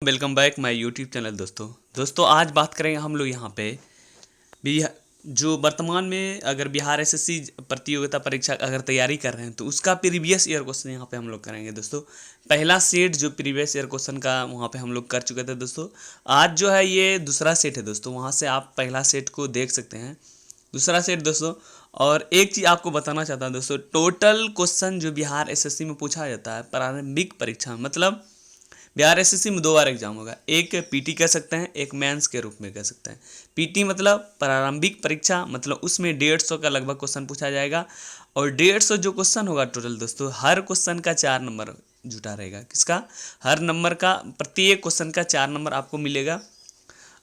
Welcome back my YouTube channel. दोस्तों आज बात करेंगे हम लोग यहाँ पे भी जो वर्तमान में अगर बिहार एसएससी प्रतियोगिता परीक्षा अगर तैयारी कर रहे हैं तो उसका प्रीवियस ईयर क्वेश्चन यहाँ पे हम लोग करेंगे। दोस्तों पहला सेट जो प्रीवियस ईयर क्वेश्चन का वहाँ पे हम लोग कर चुके थे। दोस्तों आज जो है ये दूसरा सेट है। दोस्तों वहाँ से आप पहला सेट को देख सकते हैं, दूसरा सेट दोस्तों। और एक चीज़ आपको बताना चाहता हूँ दोस्तों, टोटल क्वेश्चन जो बिहार एसएससी में पूछा जाता है प्रारंभिक परीक्षा में, मतलब बिहार एसएससी में 2 बार एग्जाम होगा, एक पीटी कह सकते हैं, एक मेंस के रूप में कह सकते हैं। पीटी मतलब प्रारंभिक परीक्षा, मतलब उसमें 150 का लगभग क्वेश्चन पूछा जाएगा और 150 जो क्वेश्चन होगा टोटल दोस्तों, हर क्वेश्चन का 4 नंबर जुटा रहेगा। किसका? हर नंबर का, प्रत्येक क्वेश्चन का 4 नंबर आपको मिलेगा।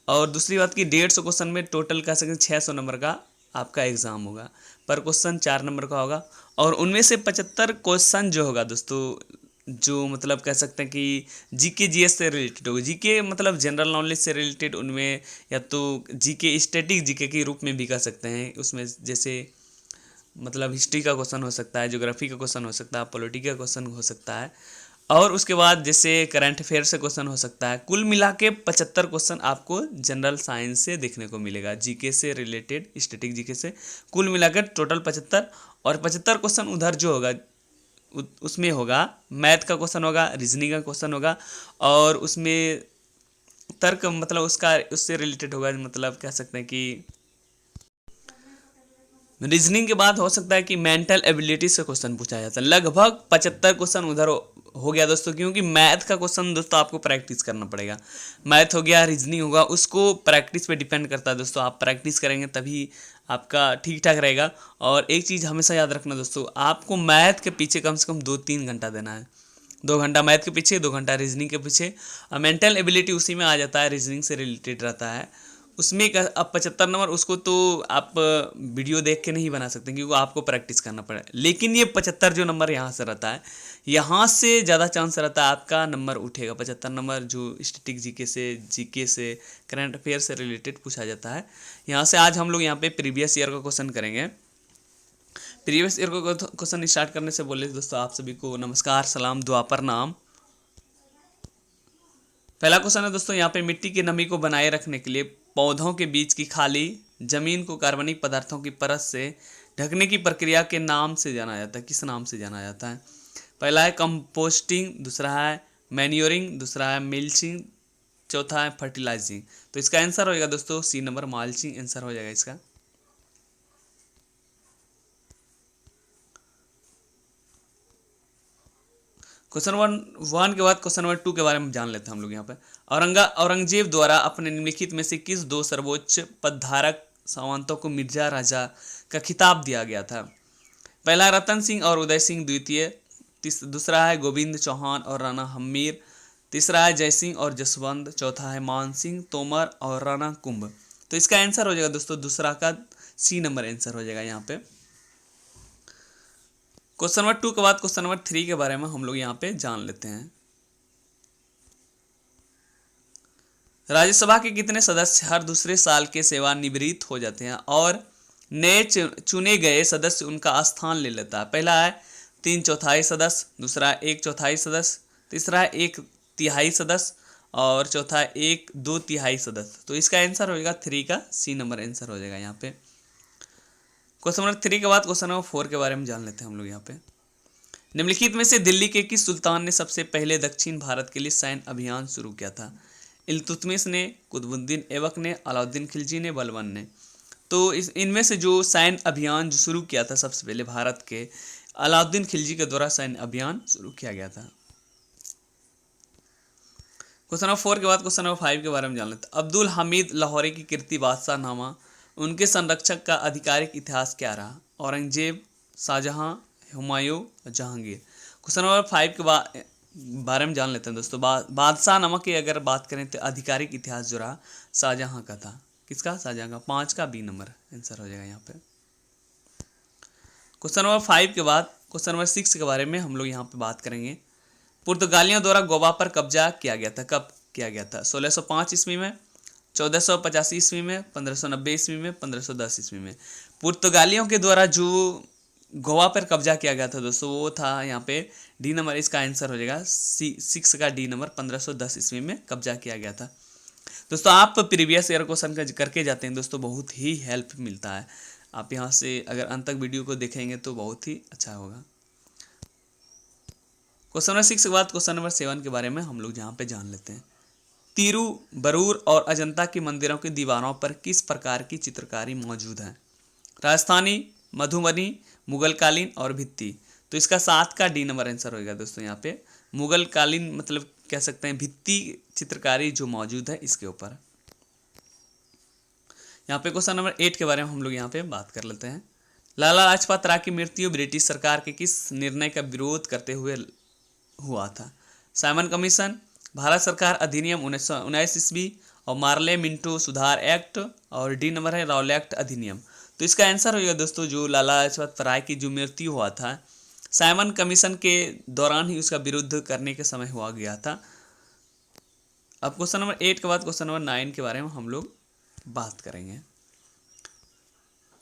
और दूसरी बात कि 150 क्वेश्चन में टोटल कह सकते हैं 600 नंबर का आपका एग्जाम होगा, पर क्वेश्चन 4 नंबर का होगा। और उनमें से 75 क्वेश्चन जो होगा दोस्तों, जो मतलब कह सकते हैं कि जीके जीएस से रिलेटेड होगा। जीके मतलब जनरल नॉलेज से रिलेटेड, उनमें या तो जीके स्टैटिक जीके के रूप में भी कह सकते हैं। उसमें जैसे मतलब हिस्ट्री का क्वेश्चन हो सकता है, ज्योग्राफी का क्वेश्चन हो सकता है, पॉलिटी का क्वेश्चन हो सकता है, और उसके बाद जैसे करंट अफेयर से क्वेश्चन हो सकता है। कुल मिला के 75 क्वेश्चन आपको जनरल साइंस से देखने को मिलेगा, जीके से रिलेटेड, स्टैटिक जीके से कुल मिलाकर टोटल 75। और 75 क्वेश्चन उधर जो होगा उसमें होगा मैथ का क्वेश्चन होगा, रीजनिंग का क्वेश्चन होगा, और उसमें तर्क मतलब उसका उससे रिलेटेड होगा, मतलब कह सकते हैं कि रीजनिंग के बाद हो सकता है कि मेंटल एबिलिटी से क्वेश्चन पूछा जाता है। लगभग 75 क्वेश्चन उधर हो गया दोस्तों, क्योंकि मैथ का क्वेश्चन दोस्तों आपको प्रैक्टिस करना पड़ेगा। मैथ हो गया, रीजनिंग होगा, उसको प्रैक्टिस पे डिपेंड करता है दोस्तों। आप प्रैक्टिस करेंगे तभी आपका ठीक ठाक रहेगा। और एक चीज़ हमेशा याद रखना दोस्तों, आपको मैथ के पीछे कम से कम 2-3 घंटा देना है। 2 घंटा मैथ के पीछे, 2 घंटा रीजनिंग के पीछे। और मेंटल एबिलिटी उसी में आ जाता है, रीजनिंग से रिलेटेड रहता है। उसमें का अब 75 नंबर, उसको तो आप वीडियो देख के नहीं बना सकते क्योंकि आपको प्रैक्टिस करना पड़ेगा। लेकिन ये 75 जो नंबर यहाँ से रहता है, यहाँ से ज़्यादा चांस रहता है आपका नंबर उठेगा। 75 नंबर जो स्टैटिक जीके से करंट अफेयर से रिलेटेड पूछा जाता है। यहाँ से आज हम लोग यहाँ पे प्रीवियस ईयर का क्वेश्चन करेंगे। प्रीवियस ईयर को क्वेश्चन स्टार्ट करने से बोले दोस्तों आप सभी को नमस्कार, सलाम, दुआ प्रणाम। पहला क्वेश्चन है दोस्तों यहाँ पे, मिट्टी की नमी को बनाए रखने के लिए पौधों के बीच की खाली जमीन को कार्बनिक पदार्थों की परत से ढकने की प्रक्रिया के नाम से जाना जाता है। किस नाम से जाना जाता है? पहला है कंपोस्टिंग, दूसरा है मैन्योरिंग, दूसरा है मिल्चिंग, चौथा है फर्टिलाइजिंग। तो इसका आंसर होगा दोस्तों सी नंबर, माल्चिंग आंसर हो जाएगा इसका। क्वेश्चन वन के बाद क्वेश्चन नंबर 2 के बारे में जान लेते हैं हम लोग यहाँ पे। औरंगजेब द्वारा अपने निम्नलिखित में से किस 2 सर्वोच्च पदधारक सामंतों को मिर्जा राजा का खिताब दिया गया था? पहला रतन सिंह और उदय सिंह द्वितीय, दूसरा है गोविंद चौहान और राणा हम्मीर, तीसरा है जयसिंह और जसवंत, चौथा है मान सिंह तोमर और राणा कुंभ। तो इसका आंसर हो जाएगा दोस्तों दूसरा का सी नंबर आंसर हो जाएगा यहाँ पे। क्वेश्चन नंबर 2 के बाद क्वेश्चन नंबर 3 के बारे में हम लोग यहाँ पे जान लेते हैं। राज्यसभा के कितने सदस्य हर दूसरे साल के सेवानिवृत्त हो जाते हैं और नए चुने गए सदस्य उनका स्थान ले लेता है? पहला है 3/4 सदस्य, दूसरा है 1/4 सदस्य, तीसरा है 1/3 सदस्य, और चौथा है 1/2 सदस्य। तो इसका आंसर हो जाएगा 3 का सी नंबर आंसर हो जाएगा यहाँ पे। क्वेश्चन नंबर 3 के बाद क्वेश्चन नंबर 4 के बारे में जान लेते हैं हम लोग यहाँ पे। निम्नलिखित में से दिल्ली के किस सुल्तान ने सबसे पहले दक्षिण भारत के लिए सैन्य अभियान शुरू किया था? इल्तुतमिश ने, कुतुबुद्दीन ऐबक ने, अलाउद्दीन खिलजी ने, बलबन ने। तो इनमें से जो सैन्य अभियान जो शुरू किया था सबसे पहले भारत के, अलाउद्दीन खिलजी के द्वारा सैन्य अभियान शुरू किया गया था। क्वेश्चन नंबर 4 के बाद क्वेश्चन नंबर 5 के बारे में जान लेते हैं। अब्दुल हमीद लाहौरी की कीर्ति बादशाह नामा, उनके संरक्षक का आधिकारिक इतिहास क्या रहा? औरंगजेब, शाहजहां, हुमायूं, जहांगीर। क्वेश्चन नंबर 5 के बारे में जान लेते हैं दोस्तों। बादशाह नामा की अगर बात करें तो आधिकारिक इतिहास जो रहा शाहजहां का था। किसका? शाहजहां का। 5 का बी नंबर आंसर हो जाएगा यहाँ पे। क्वेश्चन नंबर 5 के बाद क्वेश्चन नंबर 6 के बारे में हम लोग यहाँ पे बात करेंगे। पुर्तगालियों द्वारा गोवा पर कब्जा किया गया था, कब किया गया था? 1605 ईस्वी में, 1485 ईस्वी में, 1590 ईस्वी में, 1510 ईस्वी में। पुर्तगालियों के द्वारा जो गोवा पर कब्जा किया गया था दोस्तों, वो था यहाँ पे डी नंबर इसका आंसर हो जाएगा। 6 का डी नंबर 1510 ईस्वी में कब्जा किया गया था। दोस्तों आप प्रीवियस ईयर क्वेश्चन करके जाते हैं दोस्तों, बहुत ही हेल्प मिलता है। आप यहाँ से अगर अंत तक वीडियो को देखेंगे तो बहुत ही अच्छा होगा। क्वेश्चन नंबर 6 के बाद क्वेश्चन नंबर 7 के बारे में हम लोग यहाँ पे जान लेते हैं। तिरुवरूर और अजंता के मंदिरों की दीवारों पर किस प्रकार की चित्रकारी मौजूद है? राजस्थानी, मधुबनी, मुगल कालीन और भित्ति। तो इसका 7 का डी नंबर आंसर होगा दोस्तों। यहाँ पे मुगल कालीन मतलब कह सकते हैं भित्ति चित्रकारी जो मौजूद है इसके ऊपर। यहाँ पे क्वेश्चन नंबर 8 के बारे में हम लोग यहाँ पे बात कर लेते हैं। लाला लाजपत राय की मृत्यु ब्रिटिश सरकार के किस निर्णय का विरोध करते हुए हुआ था? साइमन कमीशन, भारत सरकार अधिनियम 1919 ईस्वी और मार्ले मिंटो सुधार एक्ट, और डी नंबर है रॉलेक्ट अधिनियम। तो इसका आंसर होगा दोस्तों जो लाला लाजपत राय की जो मृत्यु हुआ था साइमन कमीशन के दौरान ही उसका विरुद्ध करने के समय हुआ गया था। अब क्वेश्चन नंबर 8 के बाद क्वेश्चन नंबर 9 के बारे में हम लोग बात करेंगे।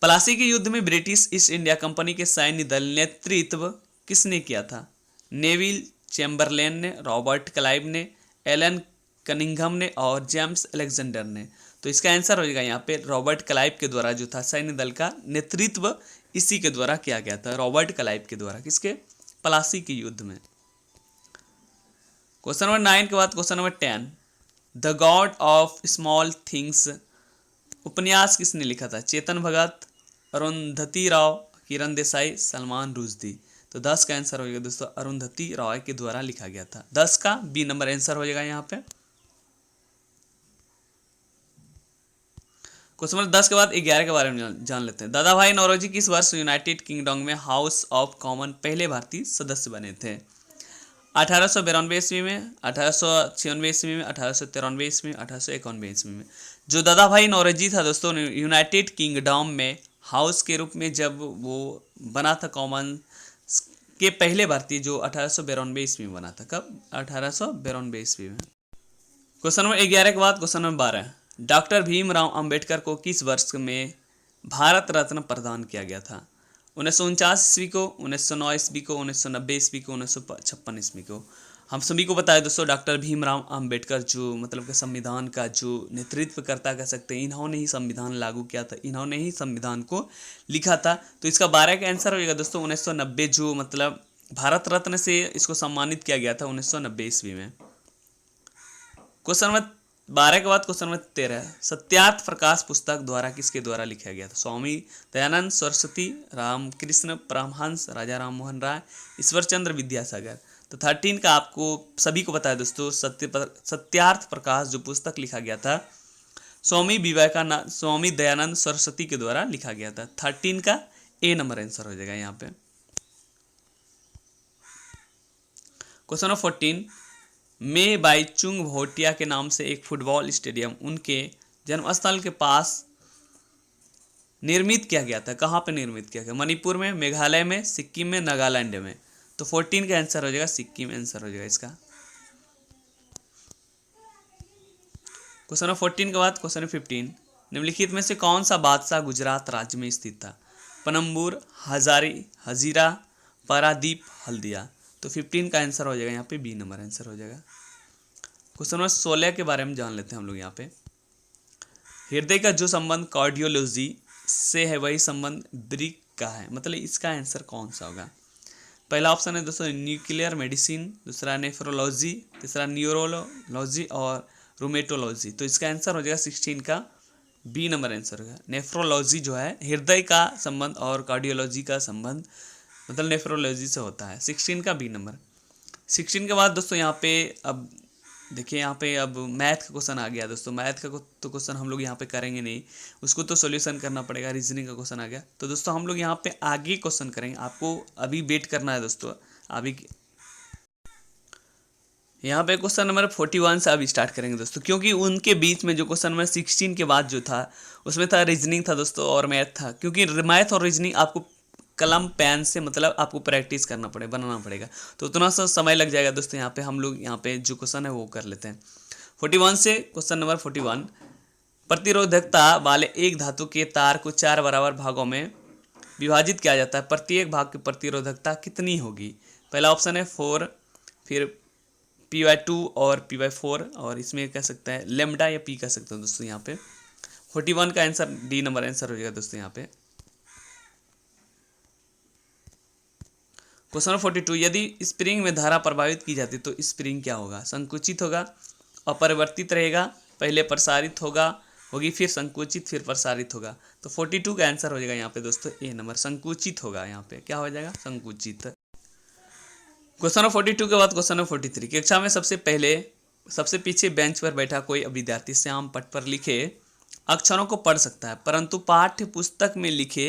प्लासी के युद्ध में ब्रिटिश ईस्ट इंडिया कंपनी के सैन्य दल नेतृत्व किसने किया था? नेविल चैम्बरलेन ने, रॉबर्ट क्लाइव ने, एलन कनिंघम ने और जेम्स अलेक्जेंडर ने। तो इसका आंसर हो जाएगा यहाँ पे रॉबर्ट क्लाइव के द्वारा जो था सैन्य दल का नेतृत्व इसी के द्वारा किया गया था, रॉबर्ट क्लाइव के द्वारा। किसके? प्लासी के युद्ध में। क्वेश्चन नंबर 9 के बाद question number 10, the God of small things उपन्यास किसने लिखा था? चेतन भगत, अरुंधति राव, किरण देसाई, सलमान रुश्दी। तो 10 का आंसर हो जाएगा दोस्तों अरुंधति रॉय के द्वारा लिखा गया था। 10 का बी नंबर आंसर हो जाएगा यहाँ पे। क्वेश्चन नंबर 10 के बाद 11 के बारे में जान लेते हैं। दादा भाई नौरोजी किस वर्ष यूनाइटेड किंगडम में हाउस ऑफ कॉमन पहले भारतीय सदस्य बने थे? 1892 ईस्वी में, 1896 ईस्वी में, 1893 ईस्वी में, 1891 ईस्वी में। जो दादा भाई नौरोजी था दोस्तों यूनाइटेड किंगडम में हाउस के रूप में जब वो बना था कॉमन के पहले भारतीय, जो 1892 ईस्वी में बना था। कब? 1892 ईस्वी में। क्वेश्चन नंबर 11 के बाद question number 12, doctor Bhimrao Ambedkar को किस वर्ष में भारत रत्न प्रदान किया गया था? 1949 ईस्वी को, 1909 ईस्वी को, 1990 ईस्वी को, 1956 ईस्वी को। हम सभी को पता है दोस्तों डॉक्टर भीमराव अंबेडकर जो मतलब कि संविधान का जो नेतृत्व करता कह सकते हैं, इन्होंने ही संविधान लागू किया था, इन्होंने ही संविधान को लिखा था। तो इसका 12 का आंसर होगा दोस्तों 1990, जो मतलब भारत रत्न से इसको सम्मानित किया गया था 1990 ईस्वी में। क्वेश्चन नंबर 12 के बाद क्वेश्चन नंबर 13, सत्यार्थ प्रकाश पुस्तक द्वारा किसके द्वारा लिखा गया था? स्वामी दयानंद सरस्वती, रामकृष्ण परमहंस, राजा राम मोहन राय, ईश्वर चंद्र विद्यासागर। तो 13 का आपको सभी को पता है दोस्तों सत्यार्थ प्रकाश जो पुस्तक लिखा गया था स्वामी दयानंद सरस्वती के द्वारा लिखा गया था। 13 का ए नंबर आंसर हो जाएगा यहाँ पे। क्वेश्चन नंबर 14, मे बाईचुंग भोटिया के नाम से एक फुटबॉल स्टेडियम उनके जन्मस्थल के पास निर्मित किया गया था। कहाँ पे निर्मित किया गया? मणिपुर में, मेघालय में, सिक्किम में, नागालैंड में। तो 14 का आंसर हो जाएगा सिक्किम आंसर हो जाएगा इसका। क्वेश्चन नंबर 14 के बाद क्वेश्चन 15, निम्नलिखित में से कौन सा बादशाह गुजरात राज्य में स्थित था? पनम्बूर, हजीरा, पारादीप, हल्दिया। तो 15 का आंसर हो जाएगा यहाँ पे बी नंबर आंसर हो जाएगा। क्वेश्चन नंबर 16 के बारे में जान लेते हैं हम लोग यहाँ पे। हृदय का जो संबंध कार्डियोलॉजी से है वही संबंध ब्रिक का है, मतलब इसका आंसर कौन सा होगा? पहला ऑप्शन है दोस्तों न्यूक्लियर मेडिसिन, दूसरा नेफ्रोलॉजी, तीसरा न्यूरोलॉजी और रूमेटोलॉजी। तो इसका आंसर हो जाएगा 16 का बी नंबर आंसर होगा। नेफ्रोलॉजी जो है हृदय का संबंध और कार्डियोलॉजी का संबंध मतलब नेफ्रोलॉजी से होता है। 16 का बी नंबर। 16 के बाद दोस्तों यहाँ पे अब देखिए यहाँ पे अब मैथ का क्वेश्चन आ गया दोस्तों। मैथ का तो क्वेश्चन हम लोग यहाँ पे करेंगे नहीं, उसको तो सॉल्यूशन करना पड़ेगा। रीजनिंग का क्वेश्चन आ गया तो दोस्तों हम लोग यहाँ पे आगे क्वेश्चन करेंगे। आपको अभी वेट करना है दोस्तों। अभी यहाँ पे क्वेश्चन नंबर 41 से अभी स्टार्ट करेंगे दोस्तों, क्योंकि उनके बीच में जो क्वेश्चन नंबर 16 के बाद जो था उसमें था रीजनिंग था दोस्तों और मैथ था। क्योंकि मैथ और रीजनिंग आपको कलम पेन से मतलब आपको प्रैक्टिस करना पड़ेगा, बनाना पड़ेगा, तो उतना सा समय लग जाएगा दोस्तों। यहाँ पे हम लोग यहाँ पे जो क्वेश्चन है वो कर लेते हैं 41 से। क्वेश्चन नंबर 41, प्रतिरोधकता वाले एक धातु के तार को 4 बराबर भागों में विभाजित किया जाता है, प्रत्येक भाग की प्रतिरोधकता कितनी होगी? पहला ऑप्शन है 4, फिर P/2 और P/4, और इसमें कह सकते हैं लेमडा या P कह सकते हो दोस्तों। यहाँ पे 41 का आंसर डी नंबर आंसर हो जाएगा दोस्तों यहाँ पे। क्वेश्चन नंबर 42, यदि स्प्रिंग में धारा प्रभावित की जाती तो स्प्रिंग क्या होगा? संकुचित होगा, अपरिवर्तित रहेगा, पहले प्रसारित होगी, फिर संकुचित, फिर प्रसारित होगा। तो 42 का आंसर हो जाएगा यहाँ पे दोस्तों ए नंबर, संकुचित होगा। यहाँ पे क्या हो जाएगा? संकुचित। क्वेश्चन नंबर 42 के बाद क्वेश्चन नंबर 43, कक्षा में सबसे पीछे बेंच पर बैठा कोई विद्यार्थी श्याम पट पर लिखे अक्षरों को पढ़ सकता है, परंतु पाठ्य पुस्तक में लिखे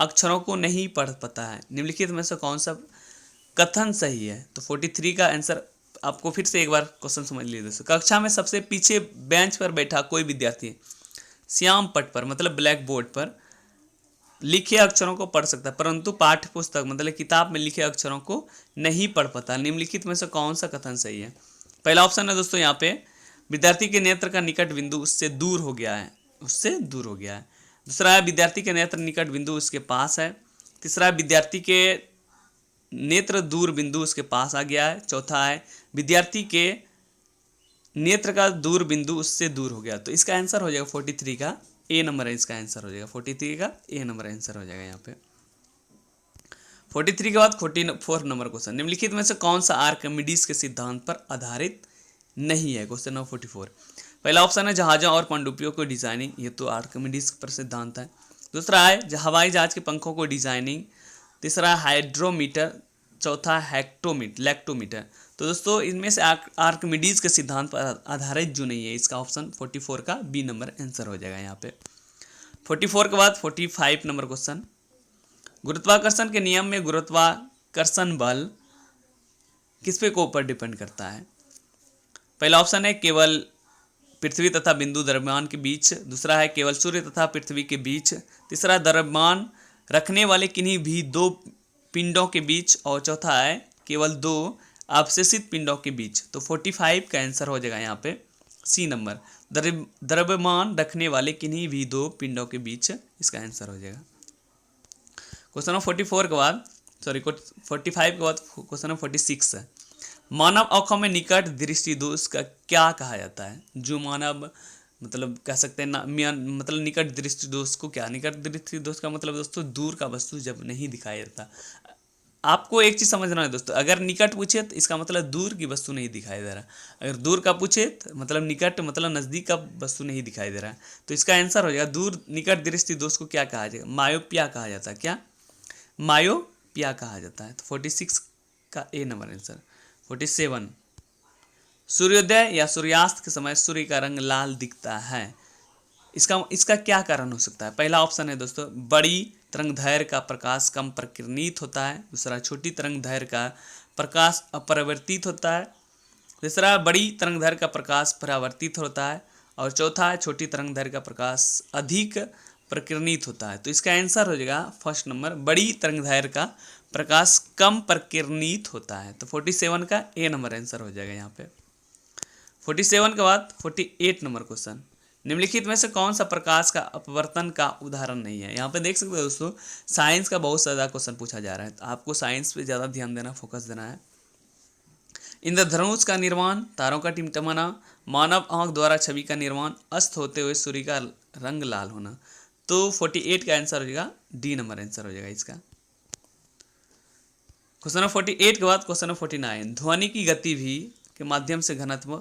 अक्षरों को नहीं पढ़ पाता है। निम्नलिखित में से कौन सा कथन सही है? तो 43 का आंसर आपको फिर से एक बार क्वेश्चन समझ लीजिए दोस्तों। कक्षा में सबसे पीछे बेंच पर बैठा कोई विद्यार्थी श्याम पट पर मतलब ब्लैक बोर्ड पर लिखे अक्षरों को पढ़ सकता है, परंतु पाठ्य पुस्तक मतलब किताब में लिखे अक्षरों को नहीं पढ़ पाता। निम्नलिखित में से कौन सा कथन सही है? पहला ऑप्शन है दोस्तों यहाँ पे विद्यार्थी के नेत्र का निकट बिंदु उससे दूर हो गया है, दूसरा है विद्यार्थी के नेत्र निकट बिंदु उसके पास है। तीसरा है विद्यार्थी के नेत्र दूर बिंदु उसके पास आ गया है। चौथा है विद्यार्थी के नेत्र का दूर बिंदु उससे दूर हो गया। तो इसका आंसर हो जाएगा 43 का ए नंबर है, इसका आंसर हो जाएगा 43 का ए नंबर आंसर हो जाएगा यहाँ पे। 43 के बाद 44 नंबर क्वेश्चन, निम्नलिखित में से कौन सा आर्किमिडीज के सिद्धांत पर आधारित नहीं है? क्वेश्चन नंबर 44, पहला ऑप्शन है जहाजों और पनडुब्बियों को डिजाइनिंग, ये तो आर्किमिडीज पर सिद्धांत है। दूसरा है हवाई जहाज के पंखों को डिजाइनिंग। तीसरा है हाइड्रोमीटर। चौथा लैक्टोमीटर। तो दोस्तों इनमें से आर्किमिडीज के सिद्धांत पर आधारित जो नहीं है, इसका ऑप्शन 44 का बी नंबर आंसर हो जाएगा यहाँ पे। 44 के बाद 45 नंबर क्वेश्चन, गुरुत्वाकर्षण के नियम में गुरुत्वाकर्षण बल किस पे को ऊपर डिपेंड करता है? पहला ऑप्शन है केवल पृथ्वी तथा बिंदु द्रव्यमान के बीच। दूसरा है केवल सूर्य तथा पृथ्वी के बीच। तीसरा द्रव्यमान रखने वाले किन्हीं भी दो पिंडों के बीच। और चौथा है केवल दो अवशेषित पिंडों के बीच। तो 45 का आंसर हो जाएगा यहाँ पे सी नंबर, द्रव्यमान रखने वाले किन्हीं भी दो पिंडों के बीच, इसका आंसर हो जाएगा। क्वेश्चन नंबर 45 के बाद क्वेश्चन नंबर 46 है, मानव आंखों में निकट दृष्टि दोष का क्या कहा जाता है? जो मानव मतलब कह सकते हैं ना, मतलब निकट दृष्टि दोष को क्या? निकट दृष्टि दोष का मतलब दोस्तों दूर का वस्तु जब नहीं दिखाई देता। आपको एक चीज समझना है दोस्तों, अगर निकट पूछे तो इसका मतलब दूर की वस्तु नहीं दिखाई दे रहा, अगर दूर का पूछे तो मतलब निकट मतलब नजदीक का वस्तु नहीं दिखाई दे रहा है। तो इसका आंसर हो जाएगा दूर निकट दृष्टि दोष को क्या कहा जाएगा? मायोपिया कहा जाता है। क्या? मायोपिया कहा जाता है। तो 46 का ए नंबर आंसर। 47, सूर्योदय या सूर्यास्त के समय सूर्य का रंग लाल दिखता है, इसका क्या कारण हो सकता है? पहला ऑप्शन है दोस्तों बड़ी तरंगदैर्घ्य का प्रकाश कम प्रकिरणित होता है। दूसरा छोटी तरंगदैर्घ्य का प्रकाश अपरिवर्तित होता है। तीसरा बड़ी तरंगदैर्घ्य का प्रकाश परावर्तित होता है। और चौथा है छोटी तरंगदैर्घ्य का प्रकाश अधिक प्रकिरणित होता है। तो इसका आंसर हो जाएगा फर्स्ट नंबर, बड़ी तरंगदैर्घ्य का प्रकाश कम प्रकिरणित होता है। तो 47 का ए नंबर आंसर हो जाएगा यहाँ पे। 47 के बाद 48 नंबर क्वेश्चन, निम्नलिखित में से कौन सा प्रकाश का अपवर्तन का उदाहरण नहीं है? यहाँ पे देख सकते हो दोस्तों साइंस का बहुत ज़्यादा क्वेश्चन पूछा जा रहा है, तो आपको साइंस पे ज़्यादा ध्यान देना, फोकस देना है। इंद्रधनुष का निर्माण, तारों का टिमटमाना, मानव आंख द्वारा छवि का निर्माण, अस्त होते हुए सूर्य का रंग लाल होना। तो 48 का आंसर हो जाएगा डी नंबर आंसर हो जाएगा इसका। क्वेश्चन नंबर 48 के बाद क्वेश्चन नंबर 49, ध्वनि की गति भी के माध्यम से घनत्व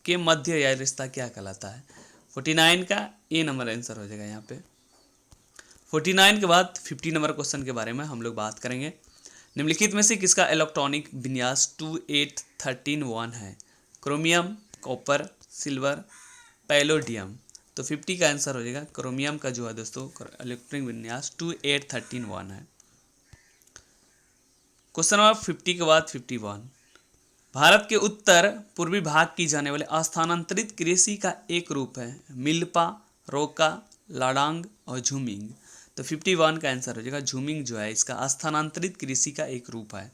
के मध्य यह रिश्ता क्या कहलाता है? 49 का ए नंबर आंसर हो जाएगा यहाँ पे। 49 के बाद 50 नंबर क्वेश्चन के बारे में हम लोग बात करेंगे। निम्नलिखित में से किसका इलेक्ट्रॉनिक विन्यास 28131 है? Chromium, copper, silver, palladium. तो 50 का आंसर हो जाएगा क्रोमियम का जो है दोस्तों इलेक्ट्रॉनिक विन्यास 28131 है। क्वेश्चन नंबर 50 के बाद 51, भारत के उत्तर पूर्वी भाग की जाने वाले अस्थानांतरित कृषि का एक रूप है मिल्पा, रोका, लाडांग और झूमिंग। तो 51 का आंसर हो जाएगा झूमिंग जो है इसका अस्थानांतरित कृषि का एक रूप है।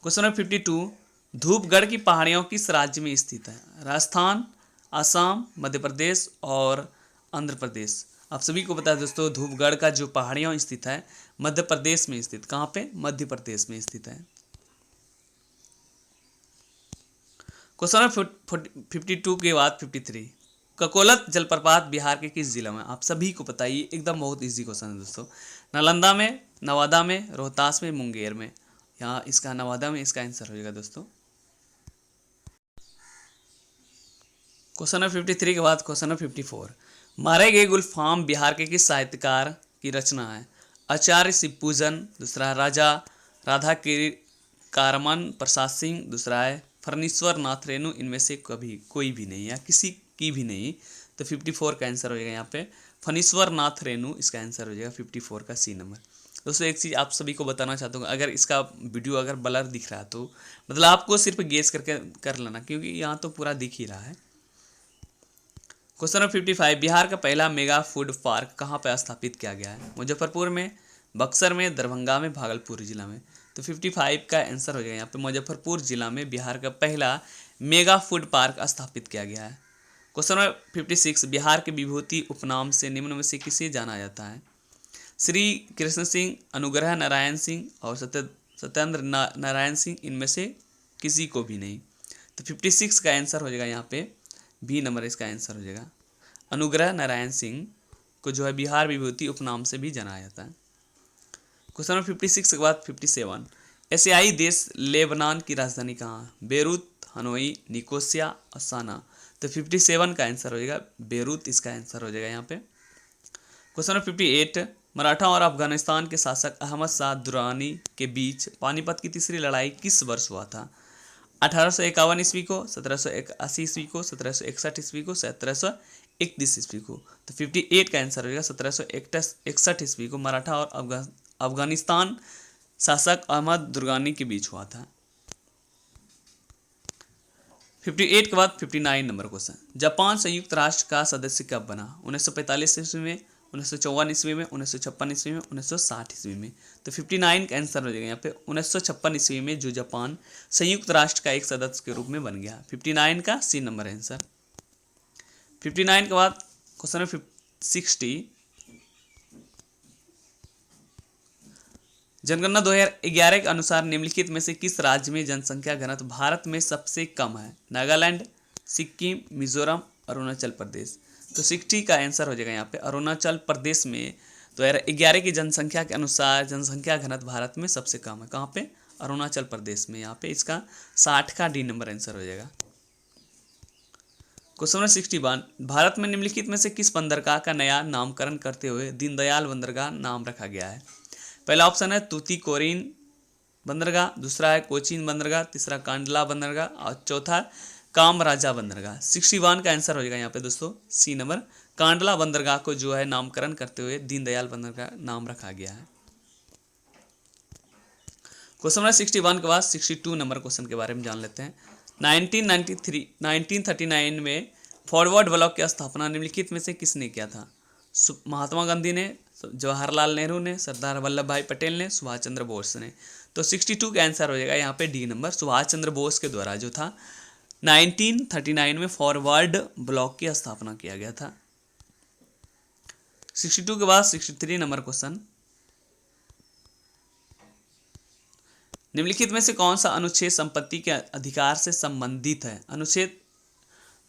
क्वेश्चन नंबर 52, धूपगढ़ की पहाड़ियों किस राज्य में स्थित है? राजस्थान, असम, मध्य प्रदेश और आंध्र प्रदेश। आप सभी को पता है दोस्तों धूपगढ़ का जो पहाड़ियाँ स्थित है मध्य प्रदेश में स्थित। कहाँ पे? मध्य प्रदेश में स्थित है। क्वेश्चन नंबर 52 के बाद 53, ककोलत जलप्रपात बिहार के किस जिला में? आप सभी को पता है, ये एकदम बहुत इजी क्वेश्चन है दोस्तों। नालंदा में, नवादा में, रोहतास में, मुंगेर में। यहाँ इसका नवादा में इसका आंसर हो जाएगा दोस्तों। क्वेश्चन नंबर 53 के बाद क्वेश्चन नंबर 54, मारे गए गुलफाम बिहार के किस साहित्यकार की रचना है? आचार्य शिवपूजन, दूसरा राजा राधा कारमन प्रसाद सिंह, दूसरा है फर्नीश्वर नाथ रेणु। इनमें से कभी कोई भी नहीं या किसी की भी नहीं। तो 54 का आंसर हो जाएगा यहाँ पे फर्नीश्वर नाथ रेणु, इसका आंसर हो जाएगा 54 का सी नंबर। दोस्तों एक चीज़ आप सभी को बताना चाहता हूँ, अगर इसका वीडियो अगर ब्लर दिख रहा है तो मतलब आपको सिर्फ गेस करके कर लेना, क्योंकि यहाँ तो पूरा दिख ही रहा है। क्वेश्चन नंबर 55, बिहार का पहला मेगा फूड पार्क कहाँ पर स्थापित किया गया है? मुजफ्फरपुर में, बक्सर में, दरभंगा में, भागलपुर जिला में। तो 55 का आंसर हो जाएगा यहाँ पे मुजफ्फरपुर जिला में बिहार का पहला मेगा फूड पार्क स्थापित किया गया है। क्वेश्चन नंबर 56, बिहार के विभूति उपनाम से निम्न में से किसे जाना जाता है? श्री कृष्ण सिंह, अनुग्रह नारायण सिंह और सत्येंद्र नारायण सिंह। इनमें से किसी को भी नहीं। तो 56 का आंसर हो जाएगा यहाँ पे बी नंबर, इसका आंसर हो जाएगा। अनुग्रह नारायण सिंह को जो है बिहार विभूति उपनाम से भी जाना जाता है। क्वेश्चन नंबर 56 के बाद 57, एशियाई देश लेबनान की राजधानी कहाँ है? बेरूत, हनोई, निकोसिया और साना। तो 57 का आंसर हो जाएगा बेरूत, इसका आंसर हो जाएगा यहाँ पे। क्वेश्चन नंबर 58, मराठा और अफगानिस्तान के शासक अहमद शाह दुरानी के बीच पानीपत की तीसरी लड़ाई किस वर्ष हुआ था? 1851 ईस्वी को, 1781 ईस्वी को, 1761 ईस्वी को, 1731 ईस्वी को। तो 58 का आंसर हो जाएगा 1761 ईस्वी को मराठा और अफगानिस्तान शासक अहमद दुर्रानी के बीच हुआ था। 58 के बाद 59 नंबर क्वेश्चन, जापान संयुक्त राष्ट्र का सदस्य कब बना? 1945 ईस्वी में, 1954 ईस्वी में, 1956 ईस्वी में, 1960 ईस्वी में। तो 59 का आंसर हो जाएगा यहाँ पे 1956 ईस्वी में जो जापान संयुक्त राष्ट्र का एक सदस्य के रूप में बन गया। 59 का सी नंबर आंसर। 59 के बाद क्वेश्चन नंबर 60, जनगणना 2011 के अनुसार निम्नलिखित में से किस राज्य में जनसंख्या घनत्व भारत में सबसे कम है? नागालैंड, सिक्किम, मिजोरम, अरुणाचल प्रदेश। तो 60 का आंसर हो जाएगा यहाँ पे अरुणाचल प्रदेश में 2011 की जनसंख्या के अनुसार जनसंख्या घनत्व भारत में सबसे कम है। कहाँ पे? अरुणाचल प्रदेश में। यहाँ पे इसका 60 का डी नंबर आंसर हो जाएगा। क्वेश्चन नंबर 61, भारत में निम्नलिखित में से किस बंदरगाह का नया नामकरण करते हुए दीनदयाल बंदरगाह नाम रखा गया है? पहला ऑप्शन है तूतीकोरिन बंदरगाह, दूसरा है कोचीन बंदरगाह, तीसरा कांडला बंदरगाह और चौथा कामराजा बंदरगाह। 61 का आंसर हो जाएगा यहाँ पे दोस्तों सी नंबर, कांडला बंदरगाह को जो है नामकरण करते हुए दीनदयाल बंदरगाह नाम रखा गया है। क्वेश्चन नंबर 61 के बाद 62 नंबर क्वेश्चन के बारे में जान लेते हैं। 1939 में फॉरवर्ड ब्लॉक की स्थापना निम्नलिखित में से किसने किया था? महात्मा गांधी ने, जवाहरलाल नेहरू ने, सरदार वल्लभ भाई पटेल ने, सुभाष चंद्र बोस ने। तो 62 का आंसर हो जाएगा यहाँ पे डी नंबर, सुभाष चंद्र बोस के द्वारा जो था 1939 में फॉरवर्ड ब्लॉक की स्थापना किया गया था। 62 के बाद 63 नंबर क्वेश्चन, निम्नलिखित में से कौन सा अनुच्छेद संपत्ति के अधिकार से संबंधित है? अनुच्छेद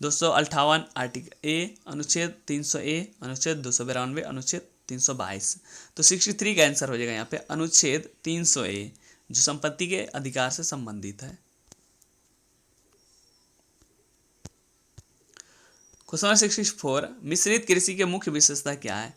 258 आर्टिकल ए, अनुच्छेद 300 ए, अनुच्छेद 292, अनुच्छेद 322। तो 63 का आंसर हो जाएगा यहाँ पे अनुच्छेद 300 ए जो संपत्ति के अधिकार से संबंधित है। क्वेश्चन 64, मिश्रित कृषि के मुख्य विशेषता क्या है?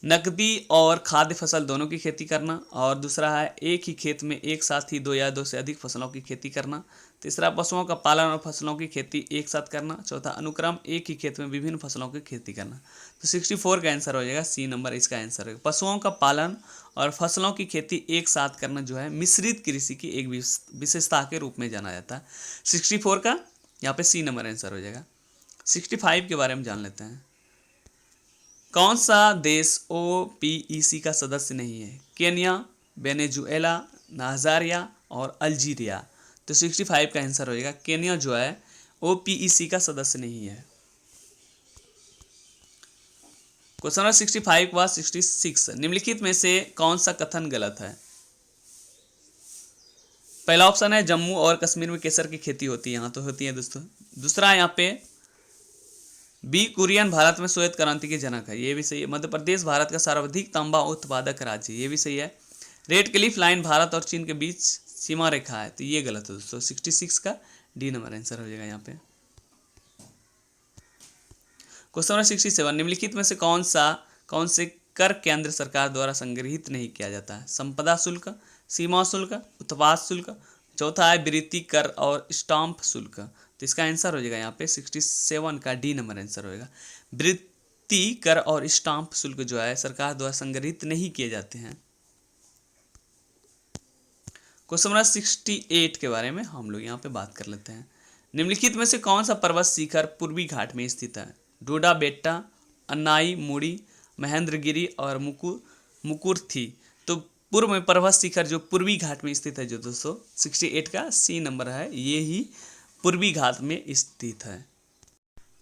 नकदी और खाद्य फसल दोनों की खेती करना, और दूसरा है एक ही खेत में एक साथ ही दो या दो से अधिक फसलों की खेती करना, तीसरा पशुओं का पालन और फसलों की खेती एक साथ करना, चौथा अनुक्रम एक ही खेत में विभिन्न फसलों की खेती करना। तो 64 का आंसर हो जाएगा सी नंबर, इसका आंसर है पशुओं का पालन और फसलों की खेती एक साथ करना जो है मिश्रित कृषि की एक विशेषता के रूप में जाना जाता है। 64 का यहाँ पे सी नंबर आंसर हो जाएगा। 65 के बारे में जान लेते हैं। कौन सा देश OPEC का सदस्य नहीं है? केन्या, वेनेजुएला, नाइजीरिया और अल्जीरिया। तो 65 का आंसर हो जाएगा केन्या जो है OPEC का सदस्य नहीं है। क्वेश्चन नंबर 65 के बाद 66, निम्नलिखित में से कौन सा कथन गलत है? पहला ऑप्शन है जम्मू और कश्मीर में केसर की खेती होती है, यहाँ तो होती है दोस्तों। दूसरा है यहाँ पे बी कुरियन भारत में श्वेत क्रांति के जनक है, ये भी सही है। मध्य प्रदेश भारत का सर्वाधिक तांबा उत्पादक राज्य, ये भी सही है। रेड क्लिफ लाइन भारत और चीन के बीच सीमा रेखा है, तो ये गलत है दोस्तों। 66 का डी नंबर आंसर हो जाएगा यहाँ पे। क्वेश्चन नंबर 67, निम्नलिखित में से कौन से कर केंद्र सरकार द्वारा संग्रहित नहीं किया जाता है? संपदा शुल्क, सीमा शुल्क, उत्पाद शुल्क, चौथा है वृत्ति कर और स्टाम्प शुल्क। तो इसका आंसर हो जाएगा यहाँ पे 67 का डी नंबर आंसर होएगा। वृत्ति कर और स्टाम्प शुल्क जो है सरकार द्वारा संग्रहित नहीं किए जाते हैं। क्वेश्चन नंबर 68 के बारे में हम लोग यहाँ पे बात कर लेते हैं। निम्नलिखित में से कौन सा पर्वत शिखर पूर्वी घाट में स्थित है? डोडा बेट्टा, अन्नाई मुड़ी, महेंद्रगिरी और मुकुरथी। तो पूर्व में पर्वत शिखर जो पूर्वी घाट में स्थित है जो दोस्तों 68 का सी नंबर है, ये ही पूर्वी घाट में स्थित है।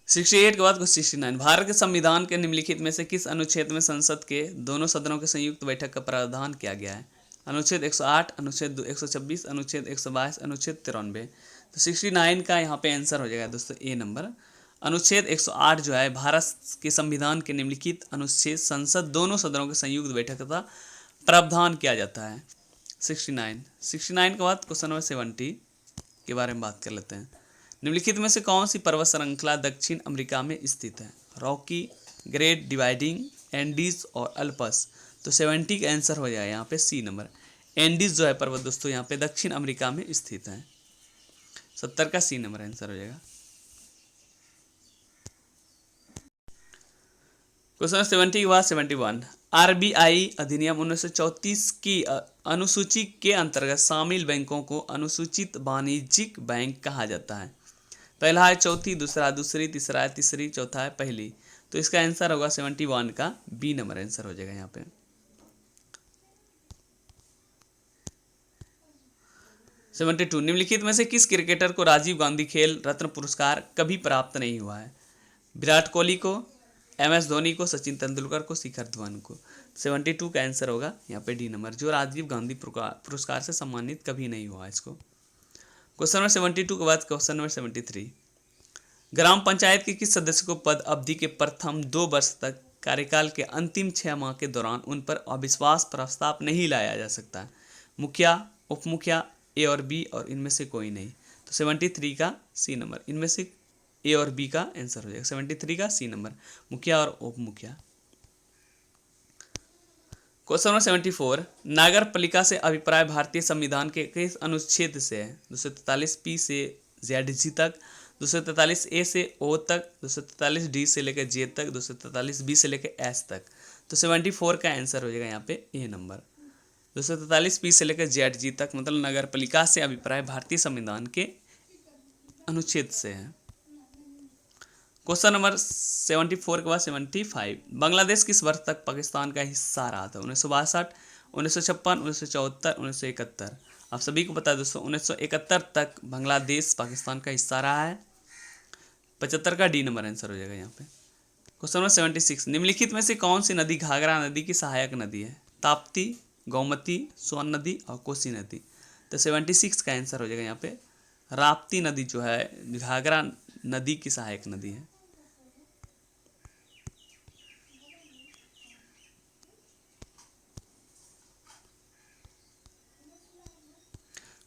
68 के बाद 69, भारत के संविधान के निम्नलिखित में से किस अनुच्छेद में संसद के दोनों सदनों के संयुक्त बैठक का प्रावधान किया गया है? अनुच्छेद 108, अनुच्छेद 126, अनुच्छेद 122, अनुच्छेद 93। तो 69 का यहाँ पे आंसर हो जाएगा दोस्तों ए नंबर। अनुच्छेद 108 जो है भारत के संविधान के निम्नलिखित अनुच्छेद संसद दोनों सदनों के संयुक्त बैठक का प्रावधान किया जाता है। 69 के बाद क्वेश्चन नंबर 70 के बारे में बात कर लेते हैं। निम्नलिखित में से कौन सी पर्वत श्रृंखला दक्षिण अमेरिका में स्थित है? रॉकी, ग्रेट डिवाइडिंग, एंडीज और अल्पस। तो 70 का आंसर हो जाएगा यहाँ पे सी नंबर। एंडीज जो है पर्वत दोस्तों यहाँ पे दक्षिण अमेरिका में स्थित है। 70 का सी नंबर आंसर हो जाएगा। क्वेश्चन 70 के बाद 71, आरबीआई अधिनियम 1934 की अनुसूची के अंतर्गत शामिल बैंकों को अनुसूचित वाणिज्यिक बैंक कहा जाता है। पहला है चौथी, दूसरा दूसरी, तीसरा है तीसरी, चौथा है पहली। तो इसका आंसर होगा 71 का बी नंबर आंसर हो जाएगा यहाँ पे। 72, निम्नलिखित में से किस क्रिकेटर को राजीव गांधी खेल रत्न पुरस्कार कभी प्राप्त नहीं हुआ है? विराट कोहली को, MS धोनी को, सचिन तेंदुलकर को, शिखर धवन को। 72 का आंसर होगा यहाँ पे डी नंबर, जो राजीव गांधी पुरस्कार से सम्मानित कभी नहीं हुआ इसको। क्वेश्चन नंबर 72 के बाद क्वेश्चन नंबर 73, ग्राम पंचायत के किस सदस्य को पद अवधि के प्रथम 2 वर्ष तक कार्यकाल के अंतिम 6 माह के दौरान उन पर अविश्वास प्रस्ताव नहीं लाया जा सकता है? मुखिया, उप मुखिया, ए और बी और इनमें से कोई नहीं। तो 73 का सी नंबर, इनमें से ए और बी का आंसर हो जाएगा। 73 का सी नंबर, मुखिया और उप मुखिया। क्वेश्चन नंबर 74, नागर पालिका से अभिप्राय भारतीय संविधान के किस अनुच्छेद से है? 243 पी से ZG तक, 243 ए से ओ तक, 243 डी से लेकर जे तक, 243 बी से लेकर एस तक। तो 74 का आंसर हो जाएगा यहाँ पे ए नंबर। 243 पी से लेकर ZG तक मतलब नगर पालिका से अभिप्राय भारतीय संविधान के अनुच्छेद से है। क्वेश्चन नंबर 74 के बाद 75, बांग्लादेश किस वर्ष तक पाकिस्तान का हिस्सा रहा था? 1962, 1956, 1974, 1971। आप सभी को पता है दोस्तों 1971 तक बांग्लादेश पाकिस्तान का हिस्सा रहा है। 75 का डी नंबर आंसर हो जाएगा यहाँ पे। क्वेश्चन नंबर 76, निम्नलिखित में से कौन सी नदी घाघरा नदी की सहायक नदी है? ताप्ती, गोमती, सोन नदी और कोसी नदी। तो 76 का आंसर हो जाएगा यहाँ पे राप्ती नदी जो है घाघरा नदी की सहायक नदी है।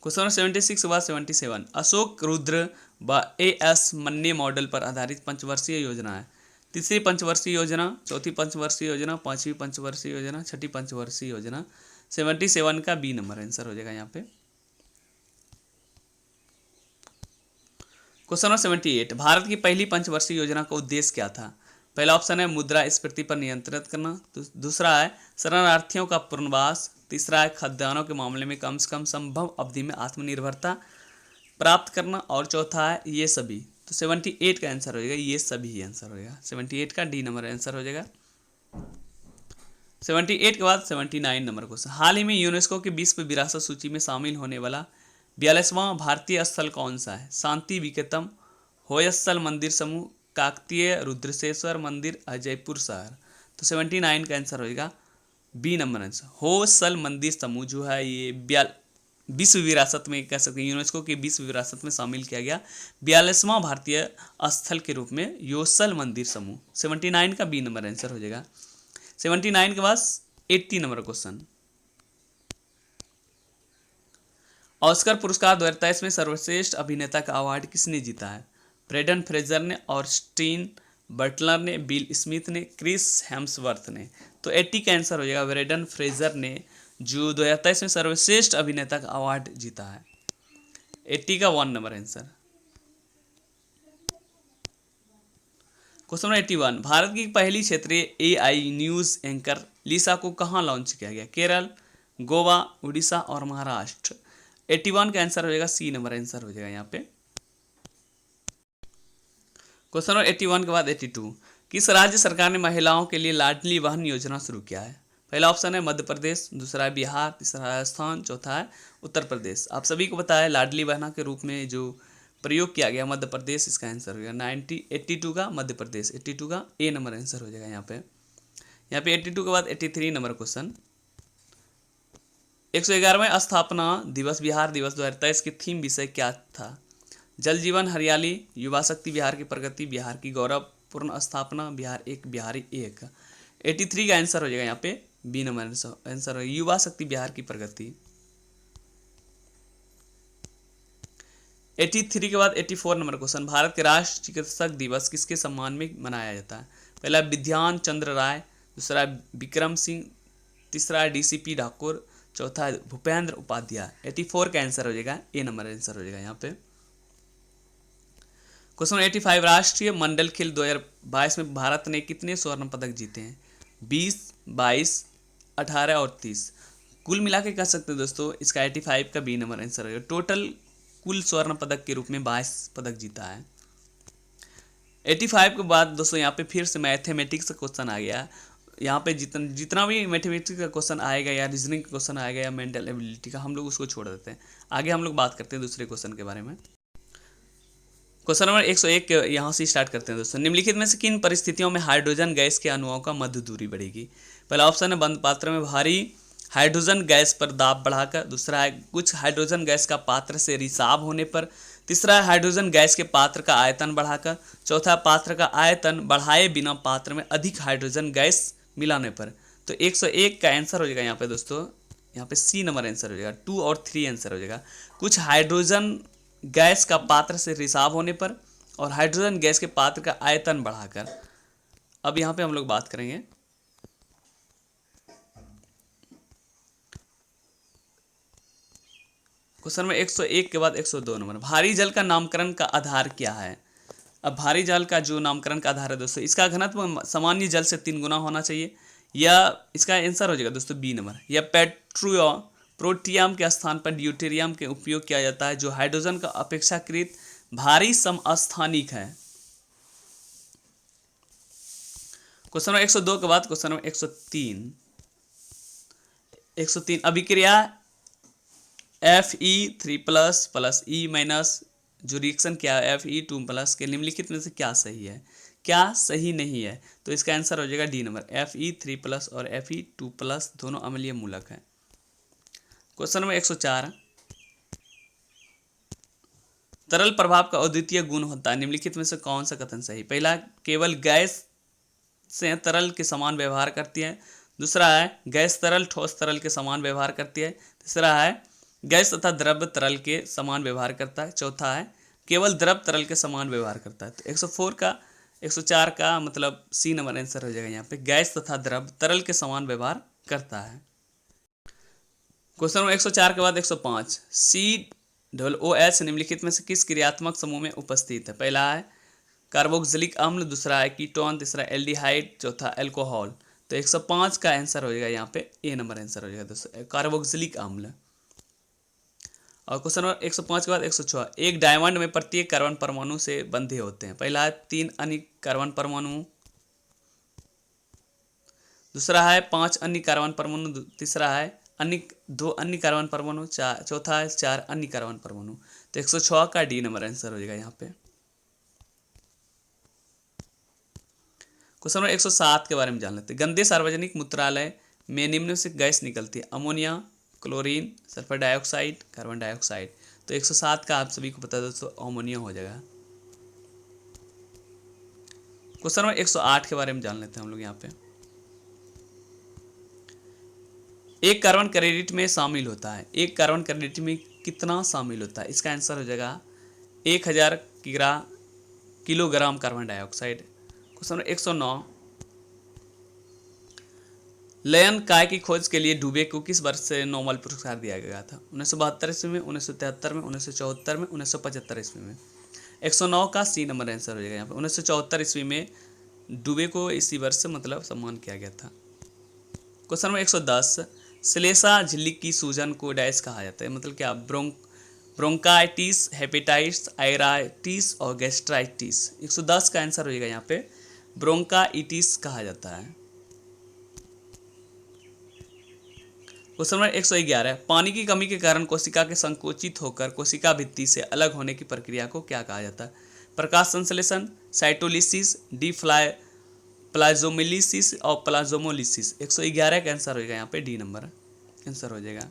क्वेश्चन नंबर 76 के बाद 77, अशोक रुद्र व AS मन्ने मॉडल पर आधारित पंचवर्षीय योजना है। तीसरी पंचवर्षीय योजना, चौथी पंचवर्षीय योजना, पांचवी पंचवर्षीय योजना, छठी पंचवर्षीय योजना। 77 का बी नंबर आंसर हो जाएगा यहाँ पे। क्वेश्चन नंबर 78, भारत की पहली पंचवर्षीय योजना का उद्देश्य क्या था? पहला ऑप्शन है मुद्रास्फीति पर नियंत्रित करना, दूसरा है शरणार्थियों का पुनर्वास, तीसरा है खाद्यान्नों के मामले में कम से कम संभव अवधि में आत्मनिर्भरता प्राप्त करना और चौथा है ये सभी। तो 78 का आंसर हो जाएगा ये सभी आंसर हो जाएगा। 78 का डी नंबर आंसर हो जाएगा। 78 के बाद 79 नंबर क्वेश्चन, हाल ही में यूनेस्को की विश्व विरासत सूची में शामिल होने वाला 42वां भारतीय स्थल कौन सा है? शांति विकेतम, होयसल मंदिर समूह, काकतीय रुद्रसेश्वर मंदिर, जयपुर शहर। तो 79 का आंसर हो जाएगा बी नंबर आंसर, होयसल मंदिर समूह जो है ये विश्व विरासत में कह सकते हैं, यूनेस्को की विश्व विरासत में शामिल किया गया 42वां भारतीय स्थल के रूप में योसल मंदिर समूह। 79 का बी नंबर आंसर हो जाएगा। 79 के बाद 80 नंबर क्वेश्चन, ऑस्कर पुरस्कार 2023 में सर्वश्रेष्ठ अभिनेता का अवार्ड किसने जीता है? ब्रेंडन फ्रेजर ने, ऑस्टिन बटलर ने, बिल स्मिथ ने, क्रिस हेम्सवर्थ ने। तो 80 का आंसर हो जाएगा ब्रेंडन फ्रेजर ने, जो 2023 में सर्वश्रेष्ठ अभिनेता का अवार्ड जीता है। 80 का 1 number answer. Question number 81, Bharat की पहली क्षेत्रीय एआई न्यूज एंकर लिसा को कहाँ लॉन्च किया गया? केरल, गोवा, उड़ीसा और महाराष्ट्र। 81 का आंसर हो जाएगा सी नंबर आंसर हो जाएगा यहाँ पे। क्वेश्चन नंबर 81 के बाद 82, किस राज्य सरकार ने महिलाओं के लिए लाडली बहन योजना शुरू किया है? पहला ऑप्शन है मध्य प्रदेश, दूसरा है बिहार, तीसरा राजस्थान, चौथा है उत्तर प्रदेश। आप सभी को पता है लाडली बहना के रूप में जो प्रयोग किया गया मध्य प्रदेश, इसका आंसर हो गया 82 का मध्य प्रदेश। 82 का ए नंबर आंसर हो जाएगा यहाँ पे। 82 के बाद 83 नंबर क्वेश्चन, 111वें स्थापना दिवस बिहार दिवस 2023 की थीम विषय क्या था? जल जीवन हरियाली, युवा शक्ति बिहार की प्रगति, बिहार की गौरवपूर्ण स्थापना, बिहार एक बिहारी एक। 83 का आंसर हो जाएगा यहाँ पे बी नंबर आंसर हो, युवा शक्ति बिहार की प्रगति। 83 के बाद 84 नंबर क्वेश्चन, भारत के राष्ट्रीय चिकित्सक दिवस किसके सम्मान में मनाया जाता है? पहला विद्यान चंद्र राय, दूसरा विक्रम सिंह, तीसरा डीसीपी ठाकुर, चौथा भूपेंद्र उपाध्याय। 84 का आंसर हो जाएगा ए नंबर आंसर हो जाएगा यहाँ पे। क्वेश्चन 85, राष्ट्रीय मंडल खेल 2022 में भारत ने कितने स्वर्ण पदक जीते हैं? 20, 22, 18 और 30। कुल मिला के कह सकते हैं दोस्तों, इसका 85 का बी नंबर आंसर होगा। टोटल कुल स्वर्ण पदक के रूप में 22 पदक जीता है। 85 के बाद दोस्तों यहाँ पे फिर से मैथमेटिक्स का क्वेश्चन आ गया। यहाँ पे जितना भी मैथमेटिक्स का क्वेश्चन आएगा या रीजनिंग का क्वेश्चन आएगा या मेंटल एबिलिटी का, हम लोग उसको छोड़ देते हैं। आगे हम लोग बात करते हैं दूसरे क्वेश्चन के बारे में। क्वेश्चन नंबर 101 के यहाँ से स्टार्ट करते हैं दोस्तों, निम्नलिखित में से किन परिस्थितियों में हाइड्रोजन गैस के अणुओं का मध्य दूरी बढ़ेगी? पहला ऑप्शन है बंद पात्र में भारी हाइड्रोजन गैस पर दाब बढ़ाकर, दूसरा है कुछ हाइड्रोजन गैस का पात्र से रिसाव होने पर, तीसरा है हाइड्रोजन गैस के पात्र का आयतन बढ़ाकर, चौथा पात्र का आयतन बढ़ाए बिना पात्र में अधिक हाइड्रोजन गैस मिलाने पर। तो 101 का आंसर हो जाएगा यहाँ पे दोस्तों, यहाँ पे सी नंबर आंसर हो जाएगा। 2 और 3 आंसर हो जाएगा। कुछ हाइड्रोजन गैस का पात्र से रिसाव होने पर और हाइड्रोजन गैस के पात्र का आयतन बढ़ाकर। अब यहाँ पे हम लोग बात करेंगे क्वेश्चन में 101 के बाद 102 नंबर, भारी जल का नामकरण का आधार क्या है? अब भारी जल का जो नामकरण का आधार है दोस्तों, इसका घनत्व सामान्य जल से 3 गुना होना चाहिए, या इसका आंसर हो जाएगा दोस्तों बी नंबर, या प्रोटियम के स्थान पर ड्यूटेरियम के उपयोग किया जाता है जो हाइड्रोजन का अपेक्षाकृत भारी समस्थानिक है। क्वेश्चन नंबर 102 के बाद क्वेश्चन नंबर 103 अभिक्रिया Fe3+ प्लस E- जो रिएक्शन क्या है Fe2+ के निम्नलिखित में से क्या सही है, क्या सही नहीं है? तो इसका आंसर हो जाएगा डी नंबर, Fe3+ और Fe2+ दोनों अम्लीय मूलक हैं। क्वेश्चन नंबर 104, तरल प्रभाव का अद्वितीय गुण होता है, निम्नलिखित में से कौन सा कथन सही? पहला, केवल गैस से तरल के समान व्यवहार करती है, दूसरा है गैस तरल ठोस तरल के समान व्यवहार करती है, तीसरा है गैस तथा द्रव तरल के समान व्यवहार करता है, चौथा है केवल द्रव तरल के समान व्यवहार करता है। तो 104 का मतलब सी नंबर आंसर हो जाएगा यहाँ पे, गैस तथा द्रव तरल के समान व्यवहार करता है। क्वेश्चन नंबर 104 के बाद 105, COOH निम्नलिखित में से किस क्रियात्मक समूह में उपस्थित है? पहला है कार्बोक्सिलिक अम्ल, दूसरा है कीटोन, तीसरा एल्डिहाइड, चौथा अल्कोहल। तो 105 का आंसर हो जाएगा यहाँ पे ए नंबर आंसर हो जाएगा दोस्तों, कार्बोक्सिलिक अम्ल। और क्वेश्चन नंबर 105 के बाद 106, एक डायमंड में प्रत्येक कार्बन परमाणु से बंधे होते हैं। पहला है 3 अन्य कार्बन परमाणु, दूसरा है 5 अन्य कार्बन परमाणु, तीसरा है 2 अन्य कार्बन परमाणु, चौथा है 4 अन्य कार्बन परमाणु। तो 106 का डी नंबर आंसर हो जाएगा यहाँ पे। क्वेश्चन नंबर 107 के बारे में जान लेते हैं, गंदे सार्वजनिक मूत्रालय में निम्न से गैस निकलती है, ammonia, chlorine, sulphur dioxide, carbon dioxide. तो 107 का आप सभी को पता है दोस्तों अमोनिया हो जाएगा। क्वेश्चन नंबर 108 के बारे में जान लेते हैं हम लोग यहाँ पे। एक कार्बन क्रेडिट में शामिल होता है, एक कार्बन क्रेडिट में कितना शामिल होता है? इसका आंसर हो जाएगा 1000 kilogram carbon dioxide. Question number 109, lion काय की खोज के लिए डुबे को किस वर्ष से नोबेल पुरस्कार दिया गया था? 1972 ईस्वी में, 1973 में, 1974 में, 1975 ईस्वी में। 109 का सी नंबर आंसर हो जाएगा यहाँ पे। 1974 ईस्वी में डुबे को इसी वर्ष मतलब सम्मान किया गया था। क्वेश्चन नंबर 110, श्लेषा झिल्ली की सूजन को डैश कहा जाता है? मतलब क्या? ब्रोंकाइटिस, हेपेटाइटिस, आयराइटिस और गैस्ट्राइटिस। 110 का आंसर हो जाएगा यहाँ पे ब्रोंकाइटिस कहा जाता है। क्वेश्चन नंबर 111, पानी की कमी के कारण कोशिका के संकोचित होकर कोशिका भित्ति से अलग होने की प्रक्रिया को क्या कहा जाता है? प्रकाश संश्लेषण, साइटोलिसिस, प्लाज्मोलिसिस और प्लाज्मोलिसिस। 111 का आंसर हो जाएगा यहाँ पे डी नंबर आंसर हो जाएगा।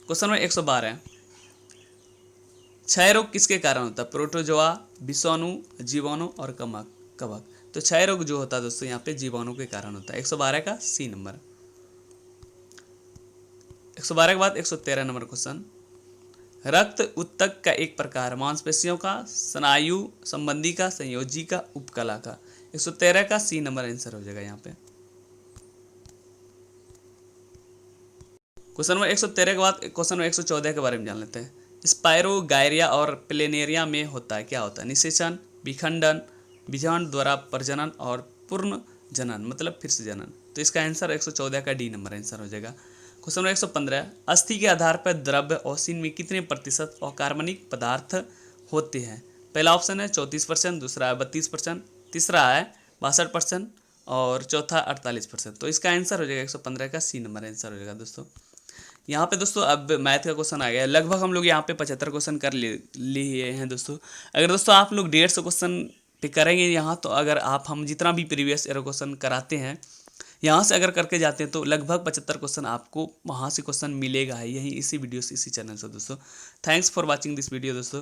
क्वेश्चन नंबर 112, क्षय रोग किसके कारण होता है? प्रोटोजोआ, विषाणु, जीवाणु और कवक। तो क्षय रोग जो होता है दोस्तों यहाँ पे जीवाणु के कारण होता है। 112 का सी नंबर। 112 के बाद 113 नंबर क्वेश्चन, रक्त ऊतक का एक प्रकार, मांसपेशियों का, स्नायु संबंधी का, संयोजी का, उपकला का। 113 का सी नंबर आंसर हो जाएगा यहाँ पे। क्वेश्चन नंबर 113 के बाद क्वेश्चन नंबर 114 के बारे में जान लेते हैं। स्पायरोगायरिया और प्लेनेरिया में होता है, क्या होता है? निषेचन, विखंडन, बीजाणु द्वारा प्रजनन और पूर्ण जनन मतलब फिर से जनन। तो इसका आंसर 114 का डी नंबर आंसर हो जाएगा। क्वेश्चन नंबर 115, अस्थि के आधार पर द्रव्य औसिन में कितने प्रतिशत अकार्बनिक पदार्थ होते हैं? पहला ऑप्शन है 34%, दूसरा है 32%, तीसरा है 62% और चौथा 48%। तो इसका आंसर हो जाएगा 115 का सी नंबर आंसर हो जाएगा दोस्तों। यहाँ पे दोस्तों अब मैथ का क्वेश्चन आ गया। लगभग हम लोग यहाँ पे 75 क्वेश्चन कर लिए हैं दोस्तों। अगर दोस्तों आप लोग 150 क्वेश्चन पे करेंगे यहाँ, तो अगर आप हम जितना भी प्रीवियस ईयर क्वेश्चन कराते हैं यहाँ से अगर करके जाते हैं तो लगभग 75 क्वेश्चन आपको वहाँ से क्वेश्चन मिलेगा है, यही इसी वीडियो से, इसी चैनल से दोस्तों। Thanks for watching this video दोस्तों।